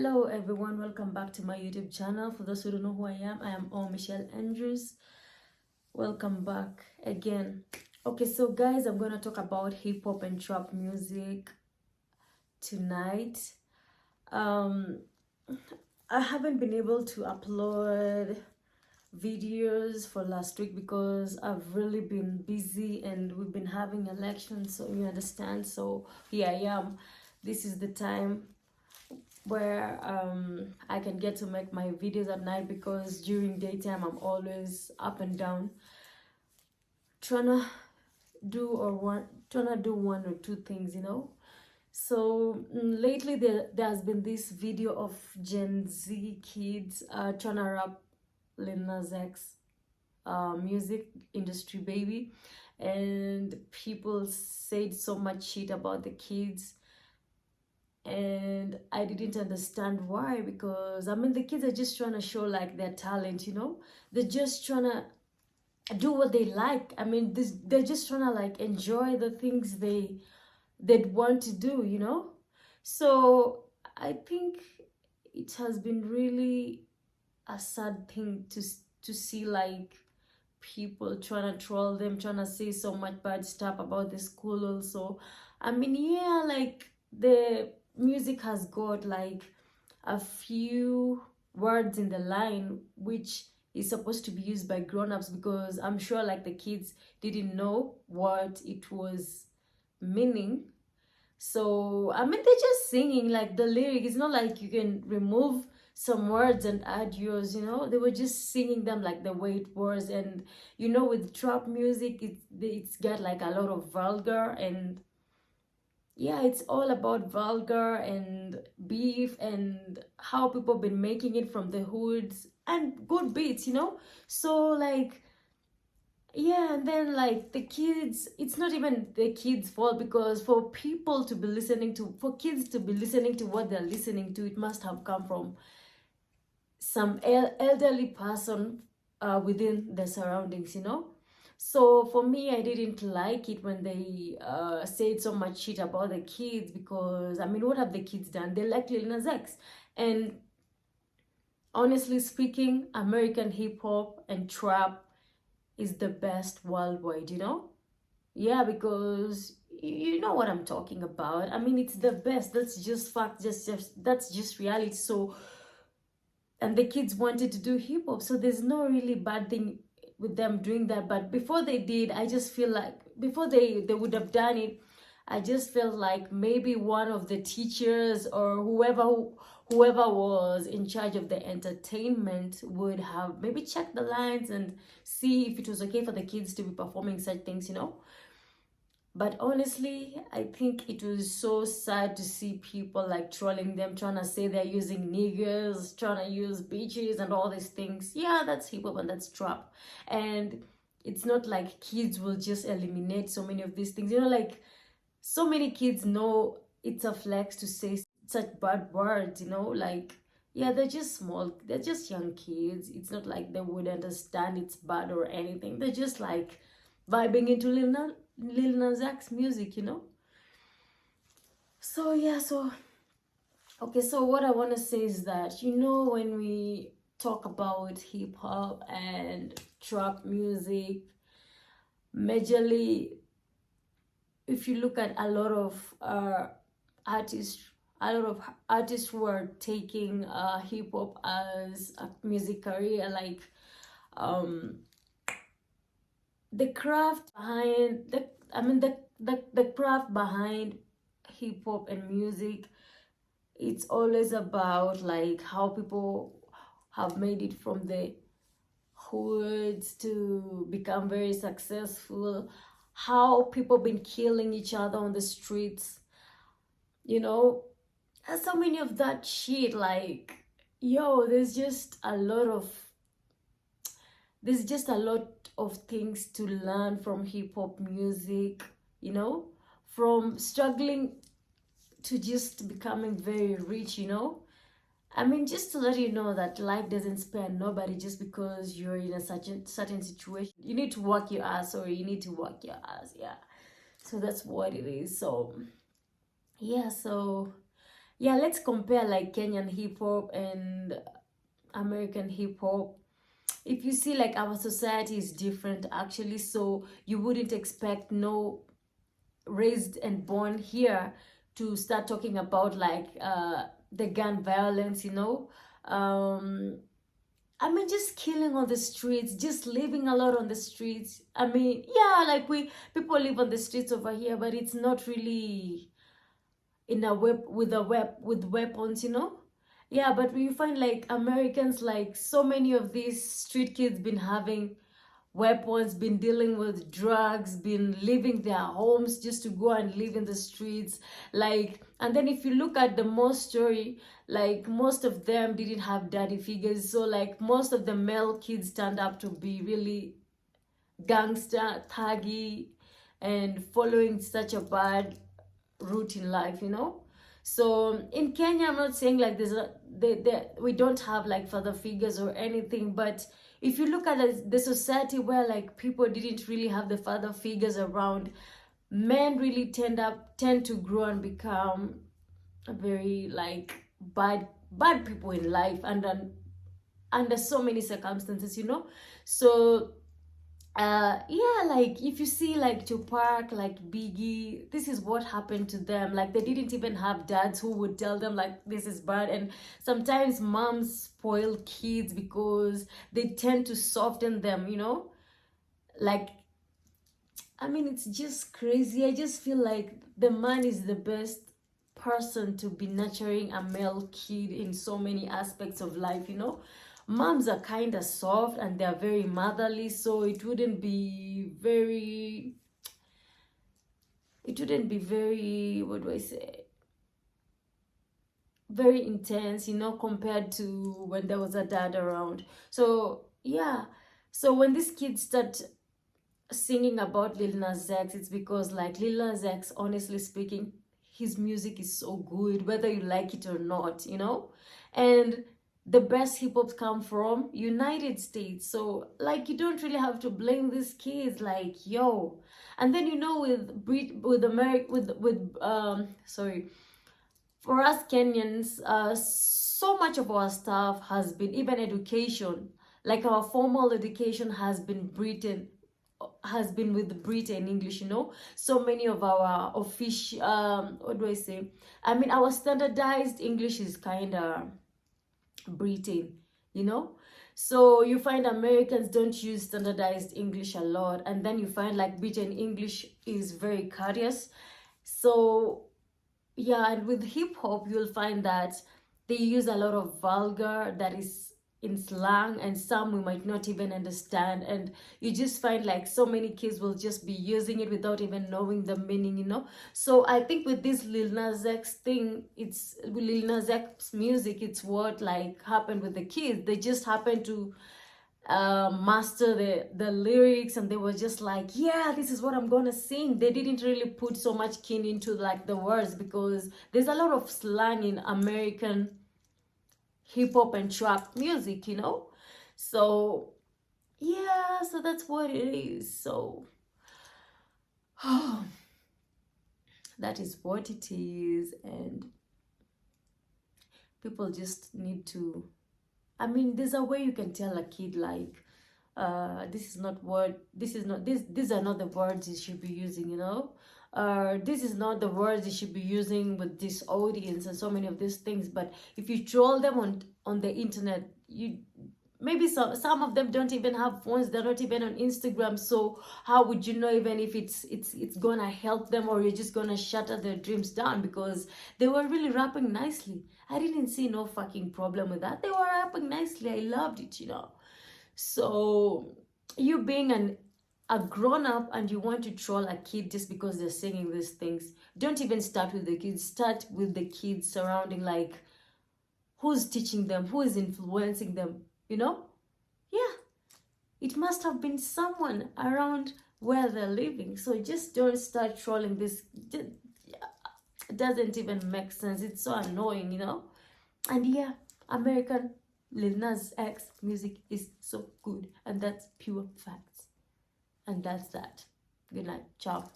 Hello everyone, welcome back to my YouTube channel. For those who don't know who I am Michelle Andrews. Welcome back again. Okay, so guys, I'm gonna talk about hip hop and trap music tonight. I haven't been able to upload videos for last week because I've really been busy and we've been having elections, so you understand. So here I am. This is the time where I can get to make my videos at night, because during daytime I'm always up and down trying to do one or two things, So lately there has been this video of Gen Z kids trying to rap NAS X music industry baby, and people said so much shit about the kids, and I didn't understand why, because I mean the kids are just trying to show like their talent, they're just trying to do what they like. I mean they're just trying to like enjoy the things they'd want to do, so I think it has been really a sad thing to see like people trying to troll them, trying to say so much bad stuff about the school also. I mean, yeah, like the music has got like a few words in the line which is supposed to be used by grown-ups, because I'm sure like the kids didn't know what it was meaning. So I mean they're just singing like the lyric. It's not like you can remove some words and add yours, they were just singing them like the way it was. And with trap music, it's got like a lot of vulgar, and yeah, it's all about vulgar and beef and how people been making it from the hoods, and good beats, so like, yeah. And then like the kids, it's not even the kids' fault, because for kids to be listening to what they're listening to, it must have come from some elderly person within the surroundings, So for me, I didn't like it when they said so much shit about the kids, because I mean, what have the kids done? They like Lil Nas X, and honestly speaking, American hip hop and trap is the best worldwide, Yeah, because you know what I'm talking about. I mean, it's the best. That's just fact. Just that's just reality. So, and the kids wanted to do hip hop, so there's no really bad thing with them doing that. But before they did, I just feel like before they would have done it, I just felt like maybe one of the teachers or whoever was in charge of the entertainment would have maybe checked the lines and see if it was okay for the kids to be performing such things, But honestly, I think it was so sad to see people like trolling them, trying to say they're using niggers, trying to use bitches and all these things. Yeah, that's hip hop and that's trap. And it's not like kids will just eliminate so many of these things. Like so many kids know it's a flex to say such bad words, like, yeah, they're just small, they're just young kids. It's not like they would understand it's bad or anything. They're just like vibing into Lil Nas X music, So yeah, okay, so what I want to say is that, when we talk about hip hop and trap music, majorly, if you look at a lot of artists, who are taking hip hop as a music career, like the craft behind the craft behind hip hop and music, it's always about like how people have made it from the hoods to become very successful, how people been killing each other on the streets, and so many of that shit. Like, yo, there's just a lot of things to learn from hip hop music, from struggling to just becoming very rich, I mean, just to let you know that life doesn't spare nobody just because you're in a certain situation. You need to work your ass, or you need to work your ass, yeah. So that's what it is. So yeah, yeah, let's compare like Kenyan hip hop and American hip hop. If you see, like, our society is different actually, so you wouldn't expect no raised and born here to start talking about like the gun violence, you know. I mean, just killing on the streets, just living a lot on the streets. I mean, yeah, like people live on the streets over here, but it's not really in a with weapons, you know. Yeah, but you find like Americans, like so many of these street kids been having weapons, been dealing with drugs, been leaving their homes just to go and live in the streets. Like, and then if you look at the most story, like most of them didn't have daddy figures. So like most of the male kids turned up to be really gangster, thuggy, and following such a bad route in life, you know. So in Kenya, I'm not saying like we don't have like father figures or anything, but if you look at the society where like people didn't really have the father figures around, men really tend to grow and become very like bad people in life, and under so many circumstances, you know. So yeah, like if you see like Tupac, like Biggie, this is what happened to them. Like they didn't even have dads who would tell them like this is bad. And sometimes moms spoil kids because they tend to soften them, you know. Like, I mean, it's just crazy. I just feel like the man is the best person to be nurturing a male kid in so many aspects of life, you know. Moms are kind of soft and they're very motherly, so it wouldn't be very, what do I say, very intense, you know, compared to when there was a dad around. So yeah, so when these kids start singing about Lil Nas X, it's because like Lil Nas X, honestly speaking, his music is so good, whether you like it or not, you know. And the best hip hop come from United States, so like you don't really have to blame these kids, like yo. And then, you know, with America, sorry, for us Kenyans, so much of our stuff has been, even education, like our formal education has been with Britain English, you know. So many of our official, what do I say? I mean, our standardized English is kind of Britain, you know. So you find Americans don't use standardized English a lot, and then you find like Britain English is very courteous. So yeah, and with hip hop, you'll find that they use a lot of vulgar that is in slang, and some we might not even understand. And you just find like so many kids will just be using it without even knowing the meaning, you know. So I think with this Lil Nas X thing, it's with Lil Nas X music, it's what like happened with the kids. They just happened to master the lyrics, and they were just like, yeah, this is what I'm gonna sing. They didn't really put so much keen into like the words, because there's a lot of slang in American hip hop and trap music, you know. So yeah, so that's what it is. So that is what it is. And people just need to, I mean, there's a way you can tell a kid like, these are not the words you should be using, you know. This is not the words you should be using with this audience, and so many of these things. But if you troll them on the internet, you maybe some of them don't even have phones, they're not even on Instagram. So how would you know even if it's gonna help them, or you're just gonna shatter their dreams down? Because they were really rapping nicely. I didn't see no fucking problem with that. They were rapping nicely. I loved it, you know. So you being a grown-up and you want to troll a kid just because they're singing these things, don't even start with the kids. Start with the kids surrounding, like who's teaching them, who is influencing them, you know. Yeah, it must have been someone around where they're living. So just don't start trolling this. It doesn't even make sense. It's so annoying, you know. And yeah, American Lil Nas X music is so good, and that's pure facts. And that's that. Good night. Ciao.